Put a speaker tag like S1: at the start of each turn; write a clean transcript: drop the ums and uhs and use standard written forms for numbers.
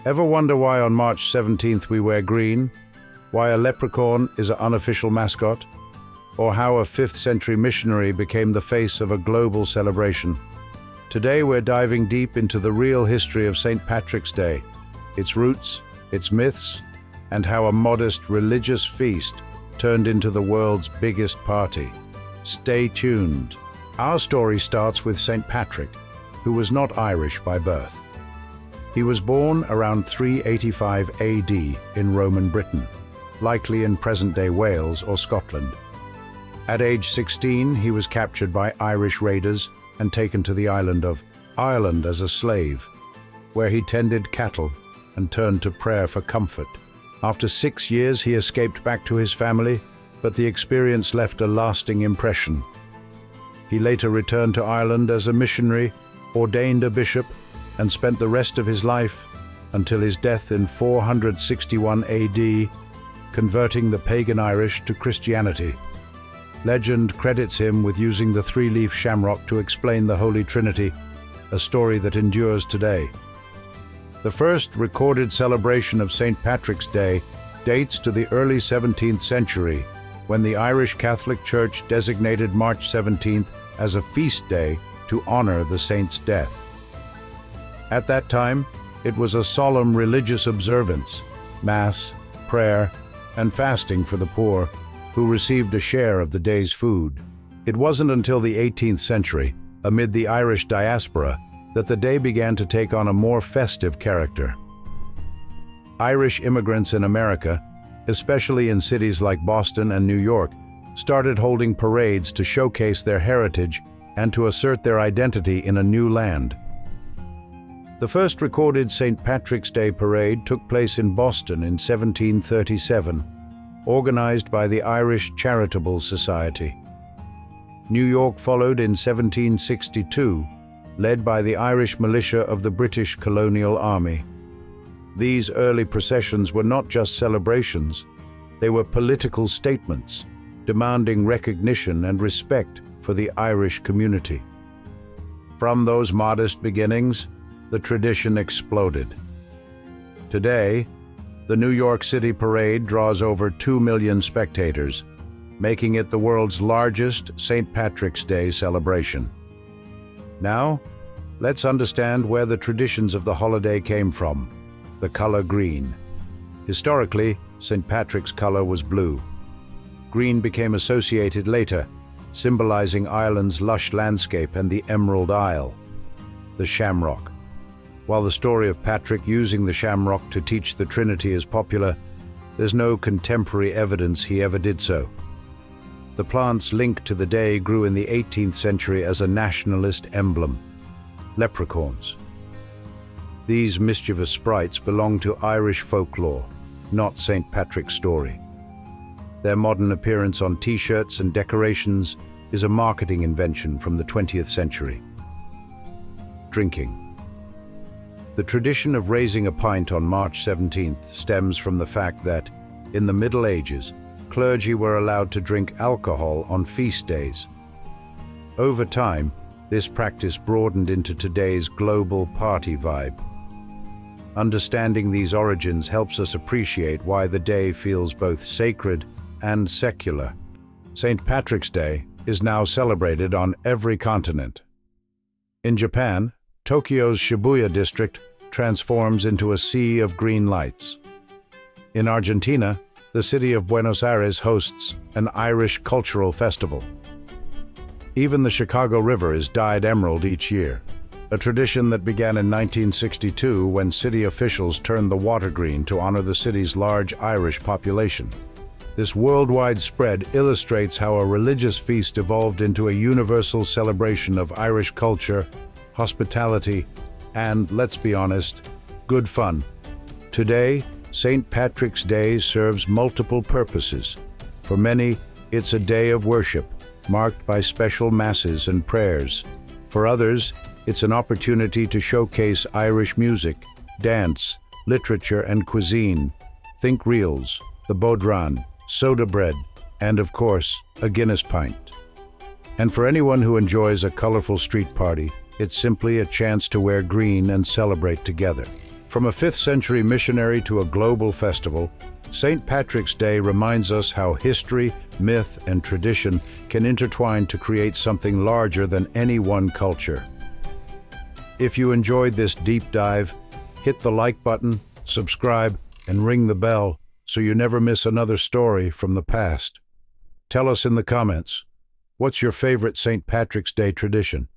S1: Ever wonder why on March 17th we wear green? Why a leprechaun is an unofficial mascot? Or how a 5th century missionary became the face of a global celebration? Today we're diving deep into the real history of St. Patrick's Day, its roots, its myths, and how a modest religious feast turned into the world's biggest party. Stay tuned. Our story starts with St. Patrick, who was not Irish by birth. He was born around 385 AD in Roman Britain, likely in present-day Wales or Scotland. At age 16, he was captured by Irish raiders and taken to the island of Ireland as a slave, where he tended cattle and turned to prayer for comfort. After 6 years, he escaped back to his family, but the experience left a lasting impression. He later returned to Ireland as a missionary, ordained a bishop, and spent the rest of his life, until his death in 461 AD, converting the pagan Irish to Christianity. Legend credits him with using the three-leaf shamrock to explain the Holy Trinity, a story that endures today. The first recorded celebration of St. Patrick's Day dates to the early 17th century, when the Irish Catholic Church designated March 17th as a feast day to honor the saint's death. At that time, it was a solemn religious observance, Mass, prayer, and fasting for the poor, who received a share of the day's food. It wasn't until the 18th century, amid the Irish diaspora, that the day began to take on a more festive character. Irish immigrants in America, especially in cities like Boston and New York, started holding parades to showcase their heritage and to assert their identity in a new land. The first recorded St. Patrick's Day parade took place in Boston in 1737, organized by the Irish Charitable Society. New York followed in 1762, led by the Irish militia of the British Colonial Army. These early processions were not just celebrations, they were political statements, demanding recognition and respect for the Irish community. From those modest beginnings, the tradition exploded. Today, the New York City Parade draws over 2 million spectators, making it the world's largest St. Patrick's Day celebration. Now, let's understand where the traditions of the holiday came from. The color green. Historically, St. Patrick's color was blue. Green became associated later, symbolizing Ireland's lush landscape and the Emerald Isle. The shamrock. While the story of Patrick using the shamrock to teach the Trinity is popular, there's no contemporary evidence he ever did so. The plant's link to the day grew in the 18th century as a nationalist emblem. Leprechauns. These mischievous sprites belong to Irish folklore, not St. Patrick's story. Their modern appearance on T-shirts and decorations is a marketing invention from the 20th century. Drinking. The tradition of raising a pint on March 17th stems from the fact that, in the Middle Ages, clergy were allowed to drink alcohol on feast days. Over time, this practice broadened into today's global party vibe. Understanding these origins helps us appreciate why the day feels both sacred and secular. St. Patrick's Day is now celebrated on every continent. In Japan, Tokyo's Shibuya district transforms into a sea of green lights. In Argentina, the city of Buenos Aires hosts an Irish cultural festival. Even the Chicago River is dyed emerald each year, a tradition that began in 1962 when city officials turned the water green to honor the city's large Irish population. This worldwide spread illustrates how a religious feast evolved into a universal celebration of Irish culture, hospitality, and, let's be honest, good fun. Today, St. Patrick's Day serves multiple purposes. For many, it's a day of worship, marked by special masses and prayers. For others, it's an opportunity to showcase Irish music, dance, literature, and cuisine. Think reels, the bodhrán, soda bread, and of course, a Guinness pint. And for anyone who enjoys a colorful street party, it's simply a chance to wear green and celebrate together. From a 5th century missionary to a global festival, St. Patrick's Day reminds us how history, myth, and tradition can intertwine to create something larger than any one culture. If you enjoyed this deep dive, hit the like button, subscribe, and ring the bell so you never miss another story from the past. Tell us in the comments, what's your favorite St. Patrick's Day tradition?